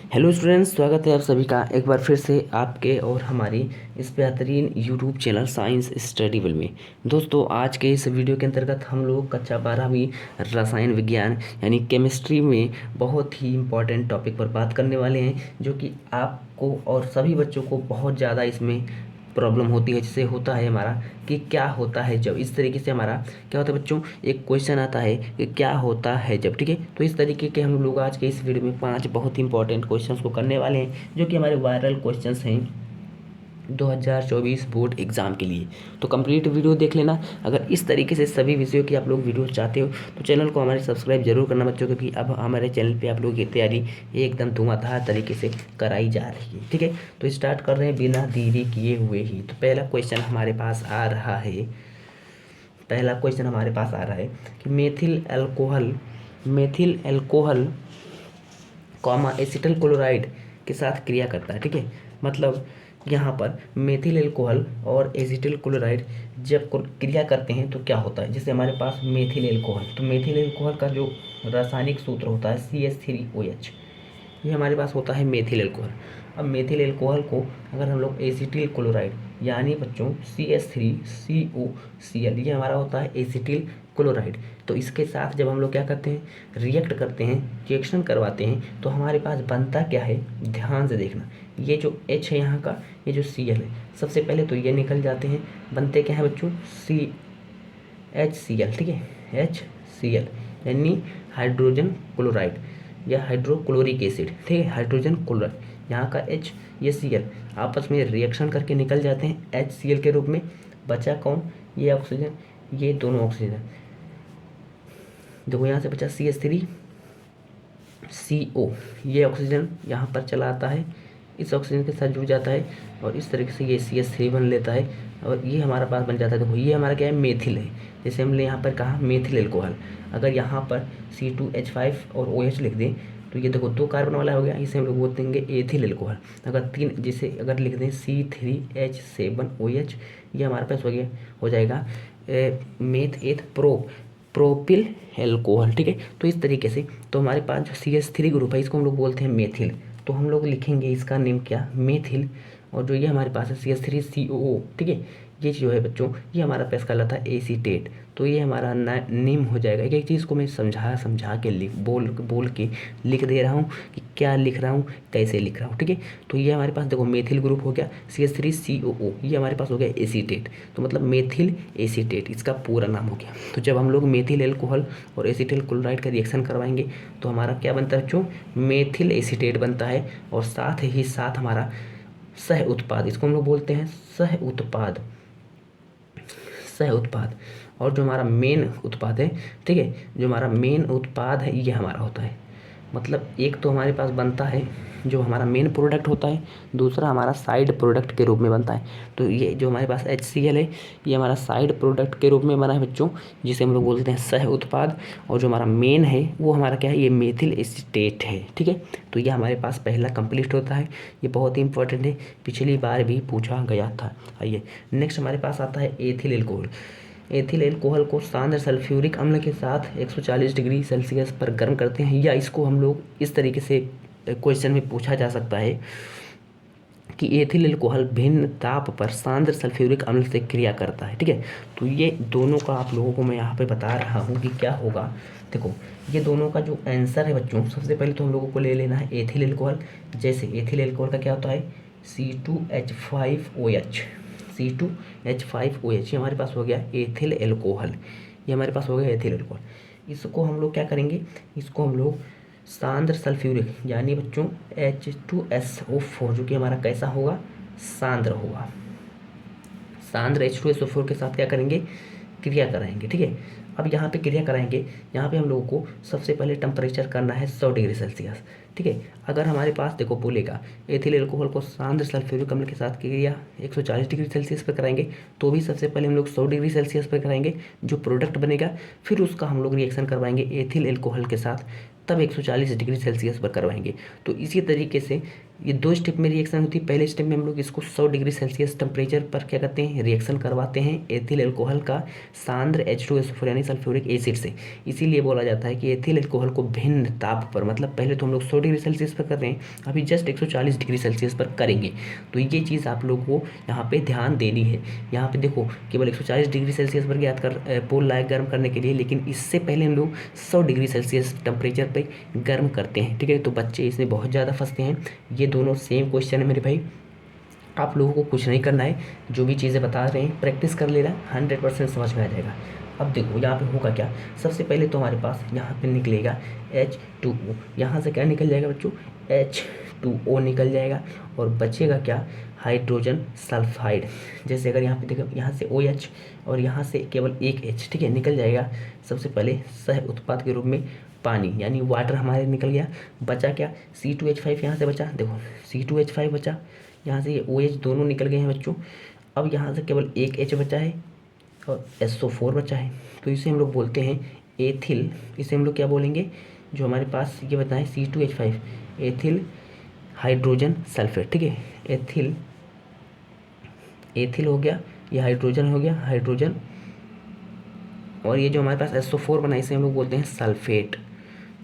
Hello students, स्वागत है आप सभी का एक बार फिर से आपके और हमारी इस बेहतरीन यूट्यूब चैनल साइंस स्टडीबल में। दोस्तों, आज के इस वीडियो के अंतर्गत हम लोग कक्षा 12वीं रसायन विज्ञान यानी केमिस्ट्री में बहुत ही इम्पोर्टेंट टॉपिक पर बात करने वाले हैं, जो कि आपको और सभी बच्चों को बहुत ज़्यादा इसमें प्रॉब्लम होती है। जिससे होता है हमारा कि क्या होता है जब, इस तरीके से हमारा क्या होता है बच्चों, एक क्वेश्चन आता है कि क्या होता है जब। ठीक है, तो इस तरीके के हम लोग आज के इस वीडियो में 5 बहुत इंपॉर्टेंट क्वेश्चंस को करने वाले हैं, जो कि हमारे वायरल क्वेश्चंस हैं 2024 बोर्ड एग्ज़ाम के लिए। तो कंप्लीट वीडियो देख लेना। अगर इस तरीके से सभी विषयों की आप लोग वीडियो चाहते हो तो चैनल को हमारे सब्सक्राइब जरूर करना बच्चों, क्योंकि अब हमारे चैनल पे आप लोग की तैयारी एकदम धुआंधार तरीके से कराई जा रही है। ठीक है, तो स्टार्ट कर रहे हैं बिना देरी किए हुए ही। तो पहला क्वेश्चन हमारे पास आ रहा है कि methyl alcohol comma acetyl chloride के साथ क्रिया करता है। ठीक है, मतलब यहाँ पर मेथिल एल्कोहल और एसिटिल क्लोराइड जब क्रिया करते हैं तो क्या होता है। जैसे हमारे पास मेथिल एल्कोहल, तो मेथिल एल्कोहल का जो रासायनिक सूत्र होता है CH3OH, ये हमारे पास होता है मेथिल एल्कोहल। अब मेथिल एल्कोहल को अगर हम लोग एसिटिल क्लोराइड यानी बच्चों CH3COCl, ये हमारा होता है एसिटिल क्लोराइड, तो इसके साथ जब हम लोग क्या करते हैं, रिएक्ट करते हैं, रिएक्शन करवाते हैं, तो हमारे पास बनता क्या है, ध्यान से देखना। ये जो H है यहाँ का, ये जो Cl है, सबसे पहले तो ये निकल जाते हैं, बनते क्या है बच्चों, HCl। ठीक है, HCl यानी हाइड्रोजन क्लोराइड या हाइड्रोक्लोरिक एसिड। ठीक है, हाइड्रोजन क्लोराइड, यहाँ का H, ये Cl आपस में रिएक्शन करके निकल जाते हैं HCl के रूप में। बचा कौन, ये ऑक्सीजन, ये दोनों ऑक्सीजन। देखो यहाँ से बचा CH3CO, ये ऑक्सीजन यहाँ पर चला आता है, इस ऑक्सीजन के साथ जुड़ जाता है और इस तरीके से ये CH3 बन लेता है और ये हमारा पास बन जाता है। देखो ये हमारा क्या है, मेथिल है। जैसे हमने यहाँ पर कहा मेथिल एल्कोहल, अगर यहाँ पर C2H5 और OH लिख दें तो ये देखो 2 कार्बन वाला हो गया, इसे हम लोग बोल देंगे एथिल एल्कोहल। अगर 3, जैसे अगर लिख दें C3H7OH, ये हमारे पास हो जाएगा मेथ एथ प्रोपिल एल्कोहल। ठीक है, तो इस तरीके से तो हमारे पास जो CH3 ग्रुप है, इसको हम लोग बोलते हैं मेथिल, तो हम लोग लिखेंगे इसका नेम क्या, मेथिल। और जो ये हमारे पास है CH3COO, ठीक है, ये जो है बच्चों, ये हमारा पास कहलाता है एसीटेट। तो ये हमारा नेम हो जाएगा। एक चीज़ को मैं समझा के बोल के लिख दे रहा हूँ कि क्या लिख रहा हूँ, कैसे लिख रहा हूँ। ठीक है, तो ये हमारे पास देखो मेथिल ग्रुप हो गया, CH3COO, ये हमारे पास हो गया एसीटेट, तो मतलब मेथिल एसीटेट इसका पूरा नाम हो गया। तो जब हम लोग मेथिल एल्कोहल और एसिटिल क्लोराइड का रिएक्शन करवाएंगे तो हमारा क्या बनता है बच्चों, मेथिल एसीटेट बनता है। और साथ ही साथ हमारा सह उत्पाद, इसको हम लोग बोलते हैं सह उत्पाद। और जो हमारा मेन उत्पाद है, ठीक है, जो हमारा मेन उत्पाद है, ये हमारा होता है, मतलब एक तो हमारे पास बनता है जो हमारा मेन प्रोडक्ट होता है, दूसरा हमारा साइड प्रोडक्ट के रूप में बनता है। तो ये जो हमारे पास HCl है, ये हमारा साइड प्रोडक्ट के रूप में बना है बच्चों, जिसे हम लोग बोलते हैं सह उत्पाद। और जो हमारा मेन है वो हमारा क्या है, ये मेथिल एसीटेट है। ठीक है, तो ये हमारे पास पहला कंप्लीट होता है, ये बहुत ही इंपॉर्टेंट है, पिछली बार भी पूछा गया था। आइए नेक्स्ट हमारे पास आता है एथिल एल्कोहल। एथिल एल्कोहल को सांद्र सल्फ्यूरिक अम्ल के साथ 140 डिग्री सेल्सियस पर गर्म करते हैं, या इसको हम लोग इस तरीके से क्वेश्चन में पूछा जा सकता है कि एथिल एल्कोहल भिन्न ताप पर सांद्र सल्फ्यूरिक अम्ल से क्रिया करता है। ठीक है, तो ये दोनों का आप लोगों को मैं यहाँ पे बता रहा हूँ कि क्या होगा। देखो ये दोनों का जो आंसर है बच्चों, सबसे पहले तो हम लोगों को ले लेना है एथिल एल्कोहल। जैसे एथिल एल्कोहल का क्या होता है, C2H5OH, C2H5OH, ये हमारे पास हो गया एथिल एल्कोहल, ये हमारे पास हो गया एथिल एल्कोहल। इसको हम लोग क्या करेंगे, इसको हम लोग सांद्र सल्फ्यूरिक यानी बच्चों H2SO4, जो कि हमारा कैसा होगा, सांद्र होगा, सांद्र H2SO4 के साथ क्या करेंगे, क्रिया कराएंगे। ठीक है, अब यहाँ पे क्रिया कराएंगे, यहाँ पे हम लोगों को सबसे पहले टेम्परेचर करना है 100 डिग्री सेल्सियस। ठीक है, अगर हमारे पास देखो बोलेगा एथिल एल्कोहल को सांद्र सल्फ्यूरिक अम्ल के साथ क्रिया 140 डिग्री सेल्सियस पर कराएंगे, तो भी सबसे पहले हम लोग 100 डिग्री सेल्सियस पर कराएंगे, जो प्रोडक्ट बनेगा, फिर उसका हम लोग रिएक्शन करवाएंगे एथिल एल्कोहल के साथ, तब 140 डिग्री सेल्सियस पर करवाएंगे। तो इसी तरीके से ये 2 स्टेप में रिएक्शन होती है। पहले स्टेप में हम लोग इसको 100 डिग्री सेल्सियस टेम्परेचर पर क्या करते हैं, रिएक्शन करवाते हैं एथिल अल्कोहल का सांद्र H2SO4 यानी सल्फ्यूरिक एसिड से। इसीलिए बोला जाता है कि एथिल अल्कोहल को भिन्न ताप पर, मतलब पहले तो हम लोग 100 डिग्री सेल्सियस पर कर रहे हैं, अभी जस्ट 140 डिग्री सेल्सियस पर करेंगे। तो ये चीज़ आप लोग को यहाँ पे ध्यान देनी है। यहाँ पे देखो केवल 140 डिग्री सेल्सियस पर ज्ञात कर पोल लाए गर्म करने के लिए, लेकिन इससे पहले हम लोग 100 डिग्री सेल्सियस टेम्परेचर पे गर्म करते हैं, ठीक है। तो बच्चे इसमें बहुत ज़्यादा फंसते हैं। ये दोनों सेम क्वेश्चन है मेरे भाई, आप लोगों को कुछ नहीं करना है, जो भी चीज़ें बता रहे हैं प्रैक्टिस कर लेना, 100% समझ में आ जाएगा। अब देखो यहाँ पे होगा क्या, सबसे पहले तो हमारे पास यहाँ पे निकलेगा H2O, यहाँ से क्या निकल जाएगा बच्चों, H2O निकल जाएगा, और बचेगा क्या, हाइड्रोजन सल्फाइड। जैसे अगर यहाँ पे देखो, यहाँ से OH और यहाँ से केवल एक H, ठीक है, निकल जाएगा। सबसे पहले सह उत्पाद के रूप में पानी यानी वाटर हमारे निकल गया। बचा क्या, C2H5 यहाँ से बचा, देखो C2H5 बचा, यहाँ से ये OH दोनों निकल गए हैं बच्चों। अब यहाँ से केवल एक H बचा है और SO4 बचा है, तो इसे हम लोग बोलते हैं एथिल। इसे हम लोग क्या बोलेंगे, जो हमारे पास ये बताएं C2H5 एथिल हाइड्रोजन सल्फेट, ठीक है। एथिल, एथिल हो गया, ये हाइड्रोजन हो गया, हाइड्रोजन, और ये जो हमारे पास SO4 बना इसे हम लोग बोलते हैं सल्फेट।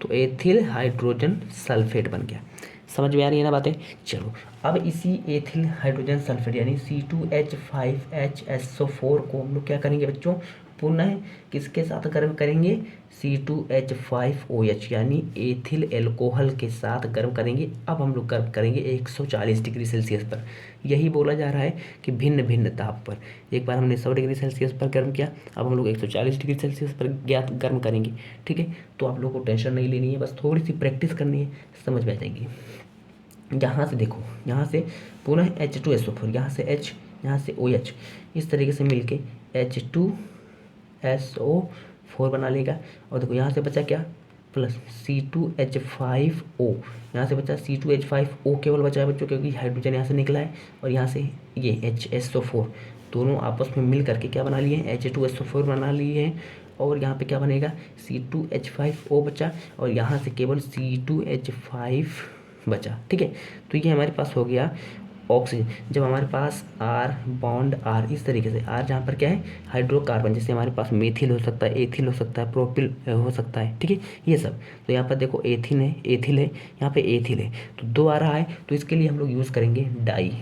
तो एथिल हाइड्रोजन सल्फेट बन गया। समझ में आ रही है ना बातें। चलो अब इसी एथिल हाइड्रोजन सल्फेट यानी C2H5HSO4 को हम लोग क्या करेंगे बच्चों, पुनः किसके साथ गर्म करेंगे, C2H5OH यानी एथिल एल्कोहल के साथ गर्म करेंगे। अब हम लोग गर्म करेंगे 140 डिग्री सेल्सियस पर। यही बोला जा रहा है कि भिन्न भिन्न ताप पर। एक बार हमने 100 डिग्री सेल्सियस पर गर्म किया, अब हम लोग 140 डिग्री सेल्सियस पर ज्ञात गर्म करेंगे, ठीक है। तो आप लोगों को टेंशन नहीं लेनी है, बस थोड़ी सी प्रैक्टिस करनी है, समझ में आ जाएगी। यहाँ से देखो, यहाँ से पुनः H2SO4, यहाँ से H, यहाँ से OH, इस तरीके से मिलके H2SO4 बना लेगा। और देखो यहाँ से बचा क्या, प्लस C2H5O, यहाँ से बचा C2H5O केवल बचा है बच्चों, क्योंकि हाइड्रोजन यहाँ से निकला है, और यहाँ से ये HSO4 दोनों आपस में मिल करके क्या बना लिए हैं, H2SO4 बना लिए हैं। और यहाँ पे क्या बनेगा, C2H5O बचा, और यहाँ से केवल C2H5 बचा, ठीक है। तो ये हमारे पास हो गया ऑक्सीजन। जब हमारे पास R बॉन्ड R, इस तरीके से R जहाँ पर क्या है, हाइड्रोकार्बन, जैसे हमारे पास मेथिल हो सकता है, एथिल हो सकता है, प्रोपिल हो सकता है, ठीक है, ये सब। तो यहाँ पर देखो एथिल है, एथिल है, यहाँ पे एथिल है, तो 2 आ रहा है, तो इसके लिए हम लोग यूज़ करेंगे डाई।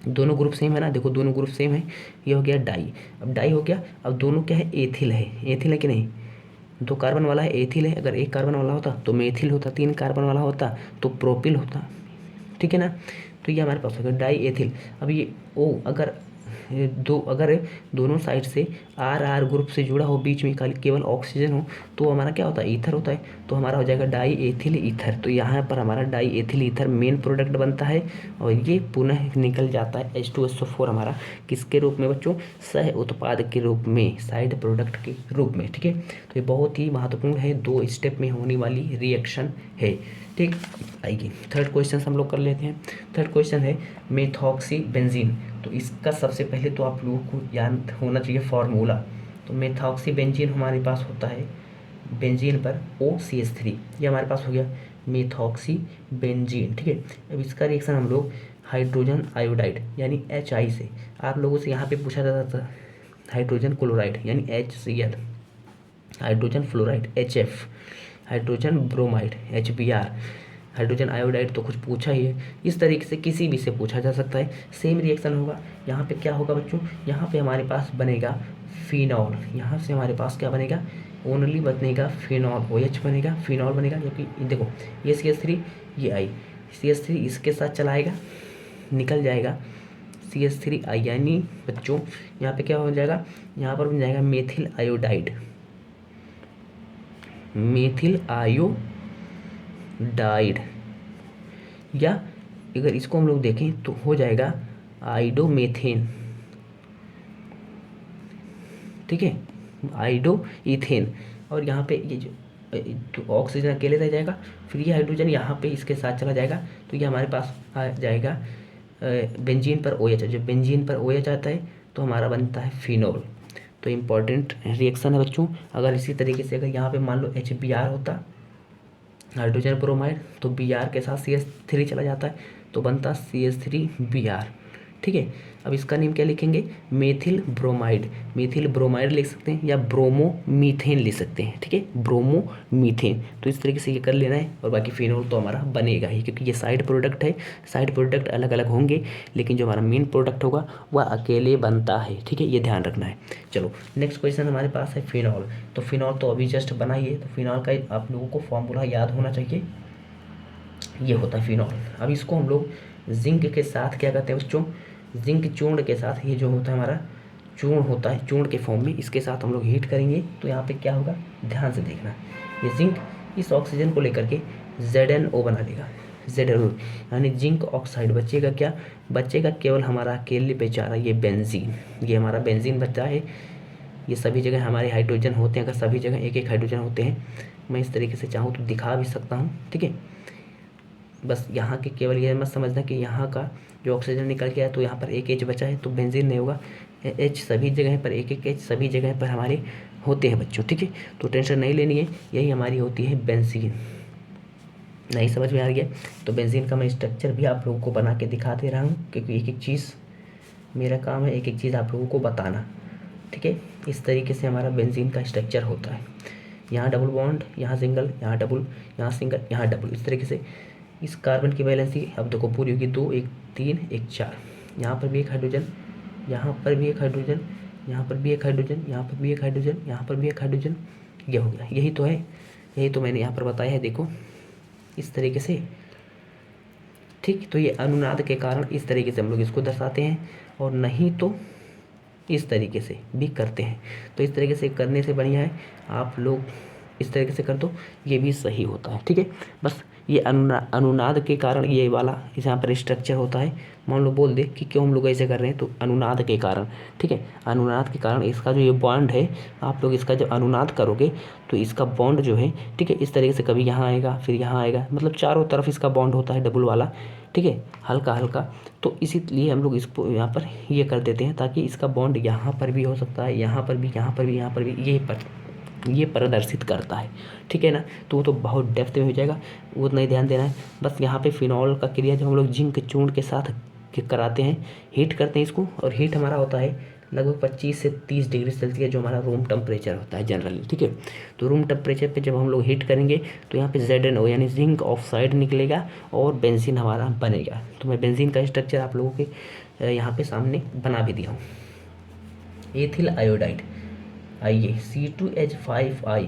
दोनों ग्रुप सेम है ना, देखो दोनों ग्रुप सेम है, ये हो गया डाई। अब डाई हो गया, अब दोनों क्या है, एथिल है, एथिल है कि नहीं, 2 कार्बन वाला है एथिल है, अगर 1 कार्बन वाला होता तो मेथिल होता, 3 कार्बन वाला होता तो प्रोपिल होता, ठीक है ना। तो ये हमारे पास हो गया डाई एथिल। अब ये O अगर दोनों साइड से R ग्रुप से जुड़ा हो, बीच में केवल ऑक्सीजन हो, तो हमारा क्या होता है, ईथर होता है, तो हमारा हो जाएगा डाई एथिल ईथर। तो यहाँ पर हमारा die ethyl ether main product बनता है, और ये पुनः निकल जाता है H2SO4 हमारा किसके रूप में बच्चों, सह उत्पाद के रूप में, साइड प्रोडक्ट के रूप में, ठीक है। तो ये बहुत ही महत्वपूर्ण है, 2 स्टेप में होने वाली रिएक्शन है, ठीक। आइए थर्ड क्वेश्चन हम लोग कर लेते हैं। थर्ड क्वेश्चन है मेथॉक्सी बेंजीन। तो इसका सबसे पहले तो आप लोगों को याद होना चाहिए फॉर्मूला। तो मेथॉक्सी बेंजीन हमारे पास होता है बेंजीन पर OCH3, ये हमारे पास हो गया मेथॉक्सी बेंजीन, ठीक है। अब इसका रिएक्शन हम लोग हाइड्रोजन आयोडाइड यानी HI से, आप लोगों से यहाँ पे पूछा जाता था हाइड्रोजन क्लोराइड यानी HCl, hydrogen fluoride HF, hydrogen bromide HBr, hydrogen iodide तो कुछ पूछा ही है। इस तरीके से किसी भी से पूछा जा सकता है, सेम रिएक्शन होगा। यहाँ पे क्या होगा बच्चों, यहाँ पे हमारे पास बनेगा फिनॉल, यहाँ से हमारे पास क्या बनेगा, ओनली बनेगा फिनॉल, OH बनेगा, फिनॉल बनेगा। जबकि देखो ये CH3, ये I, CH3 इसके साथ चलाएगा, निकल जाएगा CH3I, यानी बच्चों यहाँ पे क्या हो जाएगा, यहाँ पर बन जाएगा मेथिल आयोडाइड, मेथिल आयोडाइड, या अगर इसको हम लोग देखें तो हो जाएगा आइडोमेथेन, ठीक है, आइडो इथेन। और यहाँ पे ये जो तो ऑक्सीजन अकेले रह जाएगा, फिर ये हाइड्रोजन यहाँ पे इसके साथ चला जाएगा, तो ये हमारे पास आ जाएगा बेंजीन पर OH। जब बेंजीन पर OH आता है तो हमारा बनता है फिनॉल। तो इम्पॉर्टेंट रिएक्शन है बच्चों। अगर इसी तरीके से अगर यहाँ पे मान लो HBr होता हाइड्रोजन ब्रोमाइड, तो Br के साथ CH3 चला जाता है तो बनता CH3Br। ठीक है, अब इसका नेम क्या लिखेंगे, मेथिल ब्रोमाइड। मेथिल ब्रोमाइड लिख सकते हैं या ब्रोमो मीथेन लिख सकते हैं। ठीक है, ब्रोमो मीथेन, तो इस तरीके से ये कर लेना है। और बाकी फिनोल तो हमारा बनेगा ही, क्योंकि ये साइड प्रोडक्ट है। साइड प्रोडक्ट अलग अलग होंगे, लेकिन जो हमारा मेन प्रोडक्ट होगा वह अकेले बनता है। ठीक है, ये ध्यान रखना है। चलो नेक्स्ट क्वेश्चन हमारे पास है फिनॉल। तो फिनॉल तो अभी जस्ट बना ही है, तो फिनॉल का आप लोगों को फॉर्मूला याद होना चाहिए। ये होता है फिनॉल। अब इसको हम लोग जिंक के साथ क्या करते हैं बच्चों, जिंक चूर्ण के साथ, ये जो होता है हमारा चूर्ण होता है, चूर्ण के फॉर्म में, इसके साथ हम लोग हीट करेंगे तो यहाँ पे क्या होगा, ध्यान से देखना। ये जिंक इस ऑक्सीजन को लेकर के ZnO बना देगा। ZnO यानी जिंक ऑक्साइड बचेगा। क्या बचेगा, केवल हमारा अकेले बेचारा ये बेंजीन, ये हमारा बेंजीन बचता है। ये सभी जगह हमारे हाइड्रोजन होते हैं, अगर सभी जगह एक एक हाइड्रोजन होते हैं, मैं इस तरीके से चाहूँ तो दिखा भी सकता हूँ। ठीक है, बस यहाँ के केवल ये मत समझना कि यहाँ का जो ऑक्सीजन निकल के आया तो यहाँ पर एक H बचा है तो बेंजीन नहीं होगा। H सभी जगह पर, एक एक H सभी जगह पर हमारे होते हैं बच्चों। ठीक है, तो टेंशन नहीं लेनी है, यही हमारी होती है बेंजीन। नहीं समझ में आ गया तो बेंजीन का मैं स्ट्रक्चर भी आप लोगों को बना के दिखा दे रहा हूँ, क्योंकि एक एक चीज़ मेरा काम है, एक एक चीज़ आप लोगों को बताना। ठीक है, इस तरीके से हमारा बेंजीन का स्ट्रक्चर होता है। यहाँ डबल बॉन्ड, यहाँ सिंगल, यहाँ डबल, यहाँ सिंगल, यहाँ डबल, इस तरीके से इस कार्बन की वैलेंसी अब देखो पूरी होगी 2 1 3 1 4। यहाँ पर भी एक हाइड्रोजन, यहाँ पर भी एक हाइड्रोजन, यहाँ पर भी एक हाइड्रोजन, यहाँ पर भी एक हाइड्रोजन, यहाँ पर भी एक हाइड्रोजन, ये हो गया। यही तो है, यही तो मैंने यहाँ पर बताया है, देखो इस तरीके से। ठीक, तो ये अनुनाद के कारण इस तरीके से हम लोग इसको दर्शाते हैं, और नहीं तो इस तरीके से भी करते हैं। तो इस तरीके से करने से बढ़िया है आप लोग इस तरीके से कर दो, ये भी सही होता है। ठीक है, बस ये अनुनाद के कारण ये वाला इस यहाँ पर स्ट्रक्चर होता है। मान लो बोल दे कि क्यों हम लोग ऐसे कर रहे हैं, तो अनुनाद के कारण। ठीक है, अनुनाद के कारण इसका जो ये बॉन्ड है, आप लोग इसका जब अनुनाद करोगे तो इसका बॉन्ड जो है, ठीक है, इस तरीके से कभी यहाँ आएगा फिर यहाँ आएगा, मतलब चारों तरफ इसका बॉन्ड होता है डबल वाला। ठीक है, हल्का हल्का, तो इसीलिए हम लोग इसको यहाँ पर ये कर देते हैं, ताकि इसका बॉन्ड यहाँ पर भी हो सकता है, यहाँ पर भी, यहाँ पर भी, यहाँ पर भी, ये प्रदर्शित करता है। ठीक है ना, तो वो तो बहुत डेप्थ में हो जाएगा, वो नहीं ध्यान देना है। बस यहाँ पे फिनॉल का क्रिया जब हम लोग जिंक चूर्ण के साथ कराते हैं, हीट करते हैं इसको, और हीट हमारा होता है लगभग 25 से 30 डिग्री सेल्सियस, जो हमारा रूम टेम्परेचर होता है जनरली। ठीक है, तो रूम टेम्परेचर पे जब हम लोग हीट करेंगे तो यहाँ पे ZnO यानी जिंक ऑक्साइड निकलेगा और बेंजीन हमारा बनेगा। तो मैं बेंजीन का स्ट्रक्चर आप लोगों के यहाँ पे सामने बना भी दिया हूँ। एथिल आयोडाइड, आइए C2H5I,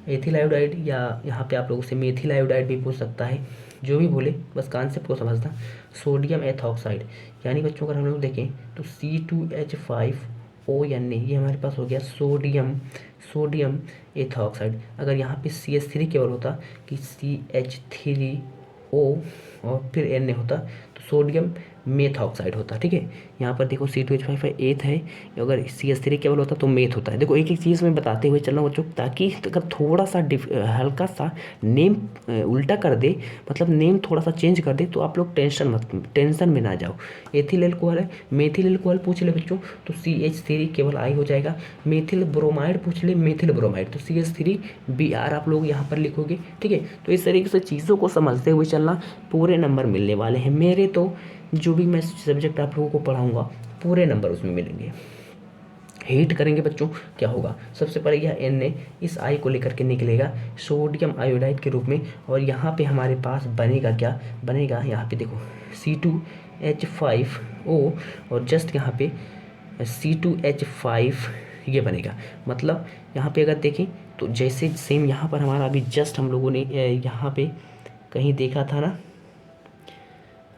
एथिल आयोडाइड, या यहाँ पे आप लोगों से मेथिल आयोडाइड भी पूछ सकता है, जो भी बोले बस कॉन्सेप्ट को समझना। सोडियम एथॉक्साइड, यानी बच्चों अगर हम लोग देखें तो C2H5O, यानी ये हमारे पास हो गया सोडियम एथॉक्साइड। अगर यहाँ पे CH3 केवल होता कि CH3O और फिर Na होता तो सोडियम मेथ ऑक्साइड होता। ठीक है, यहाँ पर देखो C2H5 एथ है, अगर CH3 केवल होता तो मेथ होता है। देखो एक एक चीज़ में बताते हुए चलना बच्चों, ताकि अगर थोड़ा सा हल्का सा नेम उल्टा कर दे, मतलब नेम थोड़ा सा चेंज कर दे, तो आप लोग टेंशन में ना जाओ। एथिल एल्कोहल है, मेथिल एल्कोहल पूछ ले बच्चों तो CH3 केवल आई हो जाएगा। मेथिल ब्रोमाइड पूछ ले, मेथिल ब्रोमाइड तो CH3Br आप लोग यहाँ पर लिखोगे। ठीक है, तो इस तरीके से चीज़ों को समझते हुए चलना, पूरे नंबर मिलने वाले हैं मेरे। तो जो भी मैं सब्जेक्ट आप लोगों को पढ़ाऊंगा पूरे नंबर उसमें मिलेंगे। हीट करेंगे बच्चों, क्या होगा, सबसे पहले यह Na इस आई को लेकर के निकलेगा सोडियम आयोडाइड के रूप में, और यहाँ पे हमारे पास बनेगा क्या बनेगा, यहाँ पे देखो C2H5O और जस्ट यहाँ पे C2H5 ये बनेगा। मतलब यहाँ पे अगर देखें तो जैसे सेम यहाँ पर हमारा अभी जस्ट हम लोगों ने यहाँ पे कहीं देखा था ना,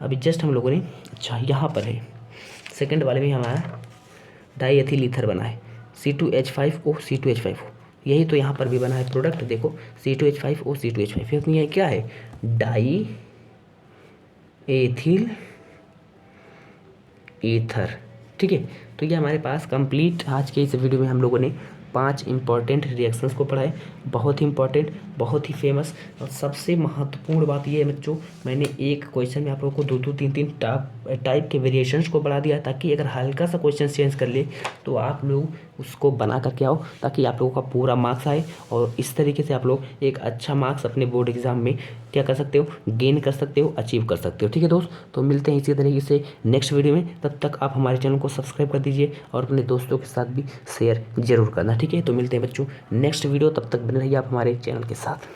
अभी जस्ट हम लोगों ने, अच्छा यहाँ पर है सेकंड वाले में हमारा डाई एथिल ईथर बना है C2H5O C2H5O, यही तो यहाँ पर भी बना है प्रोडक्ट। देखो C2H5O C2H5, ये क्या है, डाई एथिल ईथर। ठीक है, तो ये हमारे पास कंप्लीट आज के इस वीडियो में हम लोगों ने 5 इंपॉर्टेंट रिएक्शंस को पढ़ा है। बहुत ही इंपॉर्टेंट, बहुत ही फेमस, और सबसे महत्वपूर्ण बात ये है बच्चों, मैंने एक क्वेश्चन में आप लोगों को 2 3 टाइप के वेरिएशंस को बढ़ा दिया, ताकि अगर हल्का सा क्वेश्चन चेंज कर ले तो आप लोग उसको बना करके आओ, ताकि आप लोगों का पूरा मार्क्स आए और इस तरीके से आप लोग एक अच्छा मार्क्स अपने बोर्ड एग्जाम में क्या कर सकते हो, गेन कर सकते हो, अचीव कर सकते हो। ठीक है दोस्त, तो मिलते हैं इसी तरीके से नेक्स्ट वीडियो में। तब तक आप हमारे चैनल को सब्सक्राइब कर दीजिए और अपने दोस्तों के साथ भी शेयर जरूर करना। ठीक है, तो मिलते हैं बच्चों नेक्स्ट वीडियो, तब तक बने रहिए आप हमारे चैनल के साथ।